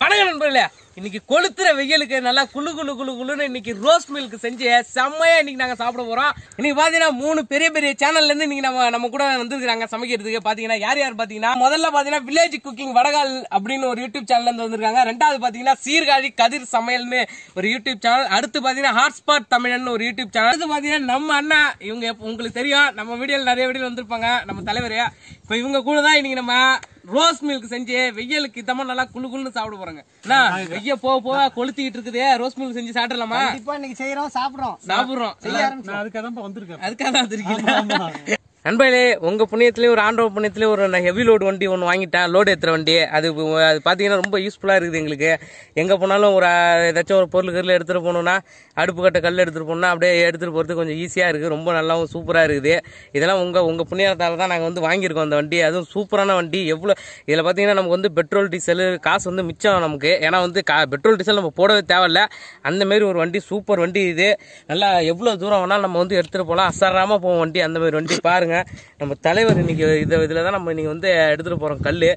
வணக்கம் நண்பர்களே, இன்னைக்கு கொளுத்துற வெயிலுக்கு நல்லா குளுன்னு இன்னைக்கு ரோஸ் மில்க் செஞ்சு செம்மையா இன்னைக்கு நாங்க சாப்பிட போறோம். இன்னைக்கு பாத்தீங்கன்னா 3 பெரிய பெரிய சேனல்ல இருந்து இன்னைக்கு நம்ம கூட வந்திருக்காங்க சமைக்கிறதுக்கு. பாத்தீங்கன்னா யார் பாத்தீங்கன்னா முதல்ல பாத்தீங்கன்னா வில்லேஜ் குக்கிங் வடகால் அப்படின்னு ஒரு யூடியூப் சேனல்ல இருந்து வந்திருக்காங்க. ரெண்டாவது பாத்தீங்கன்னா சீர்காழி கதிர் சமையல்னு ஒரு யூடியூப் சேனல். அடுத்து பாத்தீங்கன்னா ஹாட்ஸ்பாட் தமிழன் ஒரு யூடியூப் சேனல். அடுத்து பாத்தீங்கன்னா நம்ம அண்ணா, இவங்க உங்களுக்கு தெரியும், நம்ம வீடியோல நிறைய வீடியோ வந்திருப்பாங்க, நம்ம தலைவர். இப்ப இவங்க கூட தான் இன்னைக்கு நம்ம ரோஸ் மில்க் செஞ்சு வெயிலுக்கு இதமா நல்லா குளுன்னு சாப்பிட போறாங்க. வெய்ய போக கொளுத்திட்டு இருக்குது, ரோஸ் மில்க் செஞ்சு சாப்பிடலாமா? இன்னைக்கு செய்யறோம், சாப்பிடுறோம். அதுக்காக தான் வந்திருக்கீங்க நண்பர்களே. உங்க புண்ணியத்திலயும் ஒரு ஆண்டவ புண்ணியத்திலயும் ஒரு ஹெவி லோடு வண்டி ஒன்று வாங்கிட்டேன், லோடு ஏற்றுற வண்டி. அது பாத்தீங்கன்னா ரொம்ப யூஸ்ஃபுல்லா இருக்குது எங்களுக்கு. எங்க போனாலும் ஒரு ஏதாச்சும் ஒரு பொருள் எடுத்துட்டு போகணும்னா, அடுப்பு கட்ட கல் எடுத்துட்டு போனோம்னா அப்படியே எடுத்துட்டு போறது கொஞ்சம் ஈஸியா இருக்கு, ரொம்ப நல்லாவும் சூப்பரா இருக்குது. இதெல்லாம் உங்க புண்ணியத்தால தான் நாங்க வாங்கியிருக்கோம் அந்த வண்டி. அதுவும் சூப்பரான வண்டி. எவ்வளவு இதுல பாத்தீங்கன்னா நமக்கு பெட்ரோல் டீசல் காசு மிச்சம் நமக்கு. ஏன்னா பெட்ரோல் டீசல் நம்ம போடவே தேவையில்ல. அந்த மாதிரி ஒரு வண்டி, சூப்பர் வண்டி இது. நல்லா எவ்வளவு தூரம் வேணாலும் நம்ம எடுத்துட்டு போகலாம், அசாராம போவோம் வண்டி. அந்த மாதிரி வண்டி பாருங்க. நம்ம தலைவர் இன்னைக்கு இதுலதான் நம்ம இன்னைக்கு எடுத்துட்டு போறோம் கல்லு.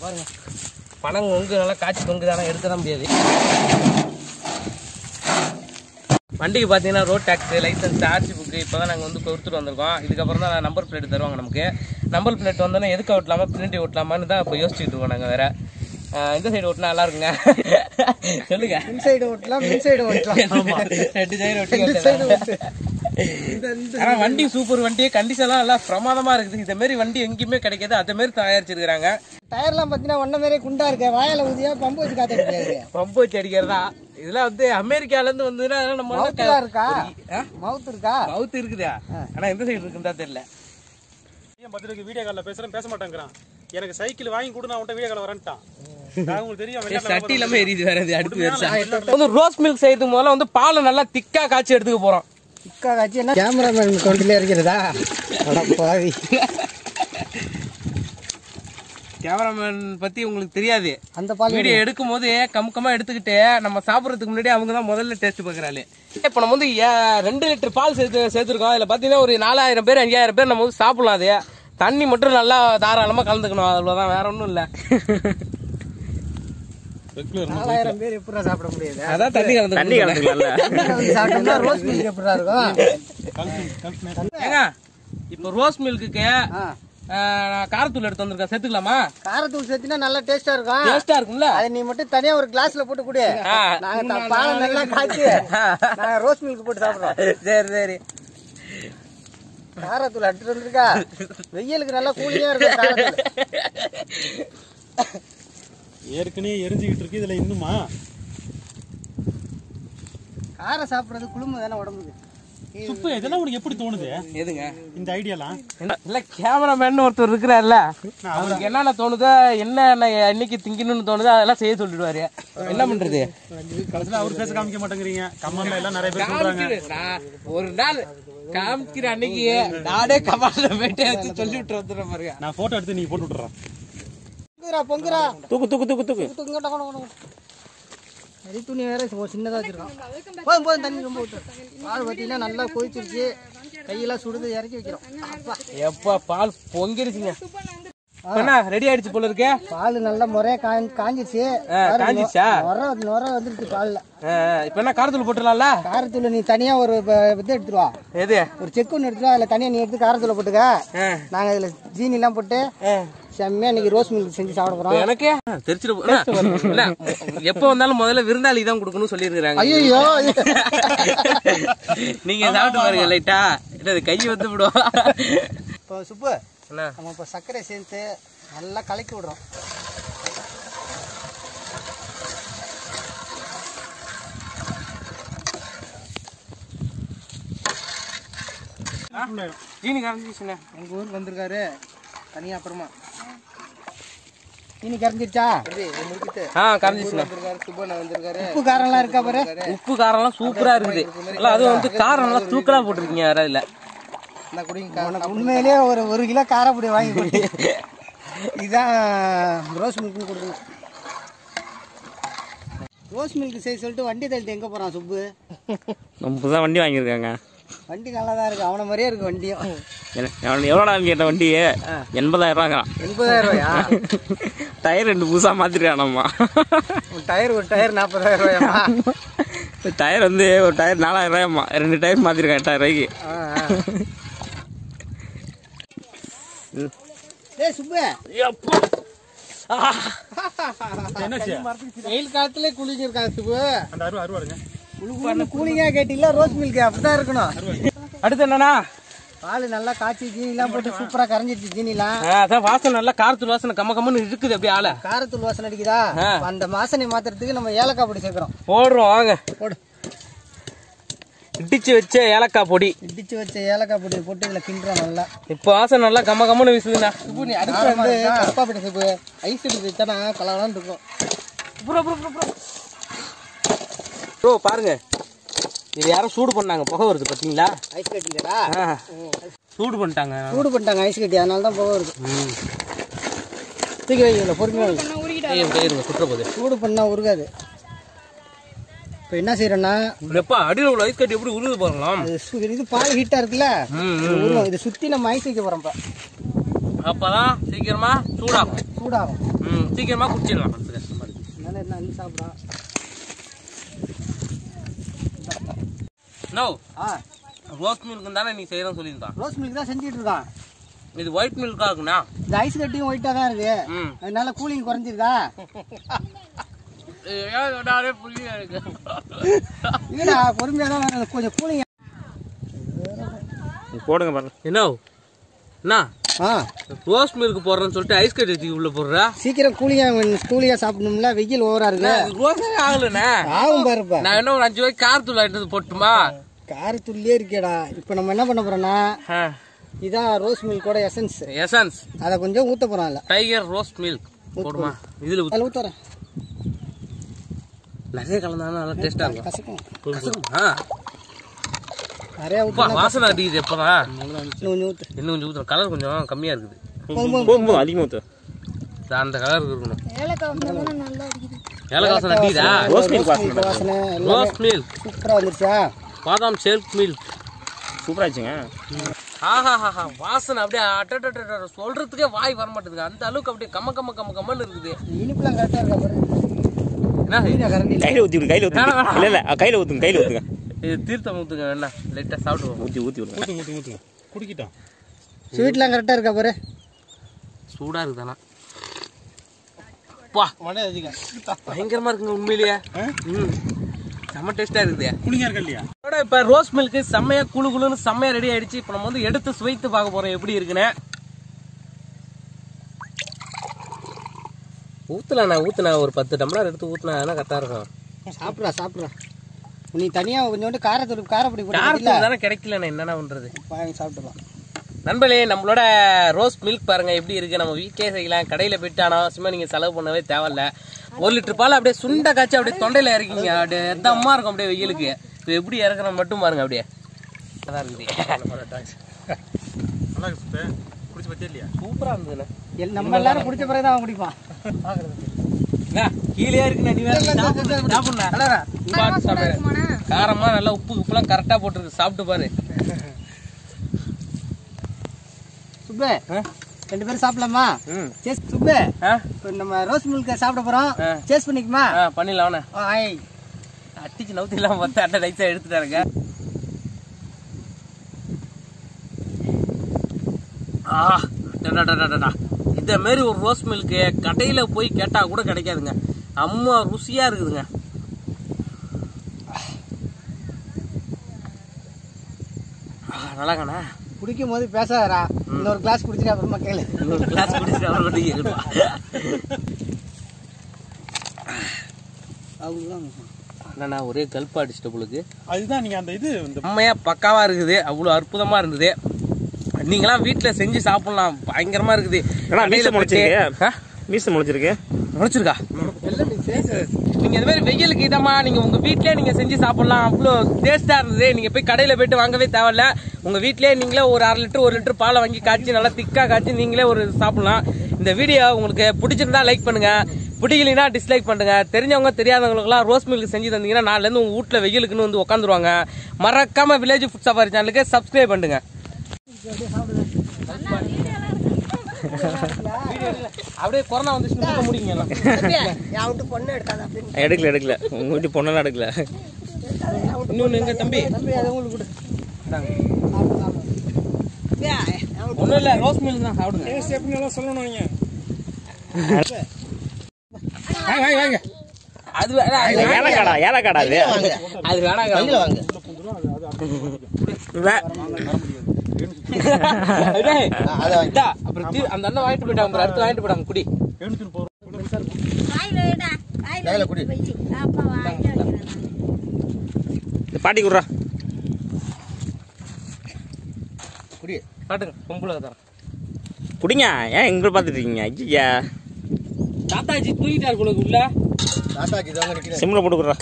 பாருங்க, பணம் நல்லா காய்ச்சி தொங்குதானா, எடுத்துட முடியாது. வண்டிக்கு பாத்தீங்கன்னா road tax, licence, RC book இப்பதான் நாங்க கொடுத்துட்டு வந்திருக்கோம். இதுக்கப்புறம் தான் நம்பர் பிளேட் தருவாங்க நமக்கு. நம்பர் பிளேட் வந்தோன்னா எதுக்கு ஓட்டலாமா பின்னாடி ஓட்டலாமான்னு தான் இப்போ யோசிச்சுட்டு இருக்கோம் நாங்க. வேற இந்த சைடு ஓட்டினா நல்லா இருக்குங்க. சொல்லுங்க. சைடு ஓட்டலாம், சைடு ஓட்டலாம், 2 சைடு ஓட்டி. ஆனா வண்டி சூப்பர் வண்டி, கண்டிஷன் எல்லாம் நல்லா பிரமாதமா இருக்குது. இந்த மாதிரி வண்டி எங்கேயுமே கிடைக்காது, அதே மாதிரி தயாரிச்சிருக்காங்க. டயர்லாம் பாத்தீங்கன்னா ஒன்ன மாதிரி குண்டா இருக்கு, வாயில ஊதியா பம்பு வச்சு காத்து பம்பு வச்சு அடிக்கிறதா. இதெல்லாம் அமெரிக்கால இருந்து வந்ததுன்னா நம்ம இருக்கா, மவுத் இருக்கா, மவுத் இருக்குதா. ஆனா எந்த சைடு இருக்குன்னு தெரியல. பத்திரிக்கை வீடியோ கால்ல பேச மாட்டேங்கிறான். எனக்கு சைக்கிள் வாங்கி கொடு, நான் அவன்கிட்ட வீடியோ கால் வரேன்ட்டான். உங்களுக்கு தெரியும் சட்டி இல்லாம எரியுது வேற அடுப்பு. ரோஸ் மில்க் செய்யறதுக்கு முதல்ல பாலை நல்லா திக்கா காய்ச்சி எடுத்துக்க போறோம். திக்கா காய்ச்சி என்ன கேமராமேன் கொண்டுல இருக்கிறதா? பாவி, கேமராமேன் பத்தி உங்களுக்கு தெரியாது. அந்த பால் வீடியோ எடுக்கும் போது கம்மா எடுத்துக்கிட்டு நம்ம சாப்பிடறதுக்கு முன்னாடி அவங்க தான் முதல்ல டேஸ்ட் பாக்குறாரு. இப்ப நம்ம 2 லிட்டர் பால் சேர்த்துருக்கோம். இதுல பாத்தீங்கன்னா ஒரு 4000 பேர் 5000 பேர் நம்ம சாப்பிடலாம். அது தண்ணி மட்டும் நல்லா தாராளமா கலந்துக்கணும், அவ்வளவுதான், வேற ஒண்ணும் இல்ல. 4000 பேர் எப்படி சாப்பிட முடியாது? அதான் தண்ணி கலந்துக்கலாம்ல. ரோஸ் மில்க் எப்படிடா இருக்கும்? ஏங்க இப்ப ரோஸ் மில்க்குக்கு காரத்தூள் எடுத்து வந்திருக்கேன், சேர்த்துக்கலாமா? காரத்தூள் சேர்த்தினா நல்லா டேஸ்டா இருக்கும். டேஸ்டா இருக்கும்ல. அதை நீ மட்டும் தனியா ஒரு கிளாஸ்ல போட்டு குடி. நாங்க பாலை நல்லா காய்ச்சி நாங்க ரோஸ் மில்க் போட்டு சாப்பிடுறோம். சரி சரி. காரத்தூள் எடுத்துட்டு வந்திருக்கா, வெயிலுக்கு நல்லா கூலிங்கா இருக்கும் காரத்தூள். ஏற்கனவே எரிஞ்சுக்கிட்டு இருக்கு, இதுல இன்னுமா காரம் சாப்பிடுறது குளுமை தானே உடம்புக்கு. சுப்பு, இதெல்லாம் உனக்கு எப்படி தோணுது? எதுங்க இந்த ஐடியாலாம்? இல்ல, கேமராமேன் ஒருத்தர் இருக்கிறாருல, அவருக்கு என்னென்ன தோணுதோ, என்ன இன்னைக்கு திங்கணும்னு தோணுதோ அதெல்லாம் செய்ய சொல்லிடுவாரு. என்ன பண்றது? அவரு பேச காமிக்க மாட்டேங்கிறீங்க. கமெண்ட்ல எல்லாம் நிறைய பேர் சொல்றாங்க. ஒரு நாள் காமிக்கிற அன்னைக்கு நானே கமாண்ட்ல போயிட்டு சொல்லி விட்டு வந்துடுறேன் பாருங்க. நான் போட்டோ எடுத்து நீங்க போட்டு விட்டுறேன். பொங்குறா தூக்கு. நெறி துணி வேற சின்னதா வச்சிருக்கான். போதும் தண்ணி ரொம்ப விட்டு. பால் பார்த்தீங்கன்னா நல்லா கொதிச்சிருச்சு, கையெல்லாம் சுடுது, இறக்கி வைக்கிறோம். எப்பா பால் பொங்கிருச்சுங்க. ரெடி ஆயிடுச்சு போல இருக்கு. பால் நல்லா முறையா காஞ்சிச்சு. காஞ்சிச்சா? நொர வந்துருச்சு பால்ல. இப்ப என்ன காரத்தூள் போட்டுலாம்ல? காரத்தூள் நீ தனியா ஒரு இது எடுத்துருவா. எது? ஒரு செக்கு ஒன்று எடுத்துருவா. அதுல தனியா நீ எடுத்து காரத்தூளை போட்டுக்க. நாங்க இதுல ஜீனி எல்லாம் போட்டு செம்மையா இன்னைக்கு ரோஸ் மில்க் செஞ்சு சாப்பிட போறோம். எனக்கு தெரிஞ்சிடும். எப்ப வந்தாலும் முதல்ல விருந்தாளி தான் கொடுக்கணும் சொல்லி இருக்காங்க. ஐயோ, நீங்க சாப்பிட்டு பாருங்க லைட்டா, கை வந்து விடும். இப்போ சுப்பு, நம்ம இப்ப சர்க்கரை சேர்த்து நல்லா கலக்கி விடுறோம். ஜீனி காரஞ்சிச்சுண்ணே. எங்க ஊருக்கு வந்திருக்காரு தனியா. அப்புறமா இனி கரைஞ்சிருச்சா? கரைஞ்சிச்சுண்ணா. உப்பு காரம்லாம் இருக்கா பாரு. உப்பு காரம்லாம் சூப்பரா இருக்குது. அது வந்து காரம் நல்லா தூக்கலா போட்டிருக்கீங்க வேற இல்ல. உண்மையிலேயே ஒரு கிலோ காரப்பொடி வாங்கி கொடுத்து இதுதான் ரோஸ் மில்க்னு கொடுக்கணும். ரோஸ் மில்க் செய்ய சொல்லிட்டு வண்டி தள்ளிட்டு எங்கே போகிறான் சுப்பு? நம்ம தான் வண்டி வாங்கியிருக்காங்க. வண்டி நல்லா தான் இருக்குது, அவனை மாதிரியே இருக்குது வண்டியும். எவ்வளோடா கேட்ட வண்டி? 80,000 80,000 டயர் 2 புதுசாக மாற்றிருக்கானம்மா. டயர் ஒரு டயர் 40,000 டயர் வந்து ஒரு டயர் 4,000 2 டயர் மாற்றிருக்கேன் 8,000 சுப்பு. வெயில் காலத்துல குளிச்சிருக்காங்க சுப்பு. கூலிங்கா கேட்டீங்களா? ரோஸ் மில்க் அப்படிதான் இருக்கணும். அடுத்து என்னன்னா பால் நல்லா காய்ச்சி ஜீனிலாம் போட்டு சூப்பரா கரைஞ்சிருச்சு. ஜீனிலாம் அதான் வாசனை நல்லா காரத்தூள் வாசனை கம்ம கம்மன்னு இருக்குது. அப்படியே ஆள காரத்தூள் வாசனை அடிக்குதா? அந்த வாசனை மாத்துறதுக்கு நம்ம ஏலக்காய் பொடி சேர்க்கிறோம். போடுறோம் வாங்க. போடு. இடிச்சு வச்ச ஏலக்காய் பொடி. இடிச்சு வச்ச ஏலக்காய் பொடி போட்டு இதுல கிண்டுறோம் நல்லா. இப்போ வாசனை நல்லா கம்ம கம்மன்னு வீசுதுண்ணா. சுப்பு நீ அடுத்து வந்து கப்பா பொடி சுப்பு ஐஸ் எடுத்து வச்சானா கலகலன்னு இருக்கும். ப்ரோ பாருங்க, இது யாரும் சூடு பண்ணாங்க, புகை வருது பாத்தீங்களா? ஐஸ் கட்டிங்களா? சூடு பண்ணிட்டாங்க ஐஸ் கட்டி, அதனால தான் புகை வருது. தூக்கி வைக்கல, பொறுமையா வைங்க. சுற்ற போகுது. சூடு பண்ணா உருகாது. இப்போ என்ன செய்யறோம்னா எப்பா அடியில் உள்ள ஐஸ் கட்டி எப்படி உருது போறோம்? இது பால் ஹீட்டா இருக்குல்ல, உருவம் இதை சுத்தி நம்ம ஐஸ் வைக்க போறோம். அப்பதான் சீக்கிரமா சூடாகும். சீக்கிரமா குடிச்சிடலாம். அதனால என்ன அள்ளி சாப்பிடலாம். நோ ரோஸ் மில்க் தானே நீ செய்யறோம் சொல்லியிருந்தான். ரோஸ் மில்க் தான் செஞ்சுட்டு இருக்கான். இது ஒயிட் மில்கா இருக்குண்ணா. இந்த ஐஸ் கட்டியும் ஒயிட்டா தான் இருக்கு, அதனால கூலிங் குறைஞ்சிருக்கா? இல்லடா பொறுமையா தான் கொஞ்சம் கூலிங் போடுங்க பாருங்க. என்ன ரோஸ் மில்க் போடுறேன்னு சொல்லிட்டு ஐஸ் கட்டி உள்ள போடுறா? சீக்கிரம் கூலியா சாப்பிடணும்ல, வெயில் ஓவரா இருக்கு. ரோஸே ஆகலண்ணே. ஆகும் பாருப்பா. நான் என்ன ஒரு 5 ரூபாய்க்கு காரத்தூள் ஆயிட்டு போட்டுமா? காரத்தூள்லயே இருக்கேடா. இப்ப நம்ம என்ன பண்ண போறோம்னா இதான் ரோஸ் மில்கோட எசன்ஸ். அத கொஞ்சம் ஊத்த போறோம். இல்ல டைகர் ரோஸ் மில்க் போடுமா? இதுல ஊத்துறேன். நிறைய கலந்தாலும் நல்லா டேஸ்டா இருக்கும். நிறைய வாசனை அடிக்குது. எப்பதான் இன்னும் கொஞ்சம் ஊத்துறோம். கலர் கொஞ்சம் கம்மியா இருக்குது. அதிகமா ஊத்து. அந்த கலர் இருக்கணும். ஏலக்காய் வாசனை அடிக்குதா? ரோஸ் மில்க் வாசனை. ரோஸ் மில்க் சூப்பரா வந்துருச்சா? பாதாம் சில்க் மில்க் சூப்பரா ஆச்சுங்க. வாசனை அப்படியே அட்ட சொல்றதுக்கே வாய் வர மாட்டேங்குது. அந்த அளவுக்கு அப்படியே கம்மன்னு இருக்குது. இனிப்புலாம் கரெக்டா இருக்கா பாரு. கையில ஊத்துங்க. இல்ல கையில ஊத்துங்க. இது தீர்த்தம் ஊத்துங்க. வேணா லைட்டா சாப்பிடுவோம். ஊத்தி குடிக்கிட்டோம். ஸ்வீட்லாம் கரெக்டா இருக்கா பாரு. சூடா இருக்குதானா? பயங்கரமா இருக்குங்க உண்மையிலேயே. செம்ம டேஸ்டா இருக்குது. குளிங்கா இருக்கா இல்லையா? இப்ப ரோஸ் மில்க் செம்மையா குளுன்னு செம்மையா ரெடி ஆயிடுச்சு. இப்ப நம்ம வந்து எடுத்து சுவைத்து பார்க்க போறோம் எப்படி இருக்குன்னு. ஊத்துனா ஒரு 10 டம்ளர் எடுத்து ஊத்துனா கரெக்டா இருக்கும். சாப்பிடுறா. நீ தனியா கொஞ்சோண்டு காரப்பொடி தானே கிடைக்கல. என்னென்ன பண்றது? சாப்பிடலாம். நண்பர்களே, நம்மளோட ரோஸ் மில்க் பாருங்க எப்படி இருக்கு. நம்ம வீட்லயே செய்யலாம். கடையில போயிட்டு அவசியமா நீங்க செலவு பண்ணவே தேவையில்ல. 1 லிட்டர் பால் அப்படியே சுண்ட காய்ச்சி அப்படியே தொண்டையில இறக்கிங்க. அப்படியே எதமா இருக்கும் அப்படியே வெயிலுக்கு. இப்போ எப்படி இறக்குறோம் மட்டும் பாருங்க. அப்படியே அதான் இருக்குது. சூப்பரா இருந்ததுண்ணே. நம்ம எல்லாரும் குடிச்ச பிறகுதான் அவன் குடிப்பான். கீழே இருக்குண்ணா. நீ வேற காரமா நல்லா உப்புலாம் கரெக்டா போட்டுருக்கு. சாப்பிட்டு பாரு. சுப்பு 2 பேரும் சாப்பிடலாமா? சுப்பு நம்ம ரோஸ் மில்க் சாப்பிட போறோம். சேஸ் பண்ணிக்குமா? பண்ணிடலாம். அட்டிச்சு நவுத்திலாம் பார்த்து அட்டை ரைஸா எடுத்துட்டாருங்க. இத மாரி ஒரு ரோஸ் மில்க் கடையில போய் கேட்டா கூட கிடைக்காதுங்க. அம்மா ருசியா இருக்குதுங்க. நல்லாங்கண்ணா. குடிக்கும் போது பேசாதடா. இன்னொரு கிளாஸ் குடிச்சிட்டு அப்புறமா கேளு. இன்னொரு கிளாஸ் குடிச்சிட்டு அப்புறமா கேளுப்பா. என்னண்ணா ஒரே கல்ப்பா அடிச்சிட்ட உங்களுக்கு. அதுதான் நீங்க அந்த இது செம்மையா பக்காவா இருக்குது. அவ்வளவு அற்புதமா இருந்தது. நீங்களாம் வீட்டுல செஞ்சு சாப்பிடலாம். பயங்கரமா இருக்குது. மீசை முளைச்சிருக்கு. முளைச்சிருக்கா? நீங்க இந்த மாதிரி வெயிலுக்கு இதமா நீங்க உங்க வீட்லயே நீங்க செஞ்சு சாப்பிடலாம். அவ்வளோ டேஸ்டா இருந்தது. நீங்க போய் கடையில போயிட்டு வாங்கவே தேவையில்ல. உங்க வீட்லயே நீங்களே ஒரு 1/2 லிட்டர் 1 லிட்டர் பாலை வாங்கி காய்ச்சி நல்லா திக்கா காய்ச்சி நீங்களே ஒரு சாப்பிடலாம். இந்த வீடியோ உங்களுக்கு பிடிச்சிருந்தா லைக் பண்ணுங்க, பிடிக்கலைன்னா டிஸ்லைக் பண்ணுங்க. தெரிஞ்சவங்க தெரியாதவங்களுக்குலாம் ரோஸ் மில்க் செஞ்சு தந்தீங்கன்னா நாளிலேருந்து உங்க வீட்டுல வெயிலுக்குன்னு வந்து உட்காந்துருவாங்க. மறக்காம வில்லேஜ் ஃபுட் சஃபாரி சேனலுக்கு சப்ஸ்கிரைப் பண்ணுங்க. அப்படியே கொரோனா வந்துச்சு முடியுங்க. எடுக்கல உங்க வீட்டு பொண்ணெல்லாம் எடுக்கல. இன்னொன்னு எங்க தம்பி ஒண்ணும் இல்ல, ரோஸ் மில்க் தான் சாப்பிடுங்க. சொல்லணும் நீங்க. அது ஏலக்காடா அது. அது வேணாங்க. அப்புறம் அந்த அண்ணன் வாங்கிட்டு போயிட்டாங்க. அடுத்து வாங்கிட்டு போயிட்டாங்க. குடி பாட்டி குடுறா. குடி பாட்டுங்க. பொம்பளை தான் குடிங்க. ஏன் எங்களை பார்த்துட்டு இருக்கீங்க? ஐயா தாத்தாஜி தூங்கிட்டாரு உங்களுக்கு உள்ள. சிம்ல போட்டு குடுறா.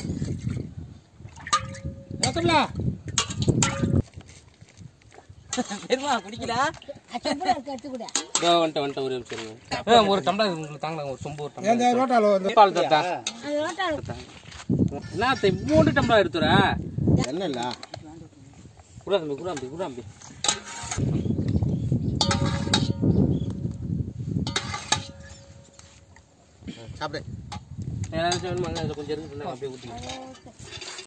குடிக்கல ஒரு டம்ளர் உங்களுக்கு தாங்க. ஒரு சொம்பு ஒரு டம்ளர் பால் தாத்தா. என்ன மூணு டம்ளர் எடுத்துற என்ன இல்ல? குடாம்பி சாப்பிடு. கொஞ்சம் இருக்கு அப்படியே ஊற்றி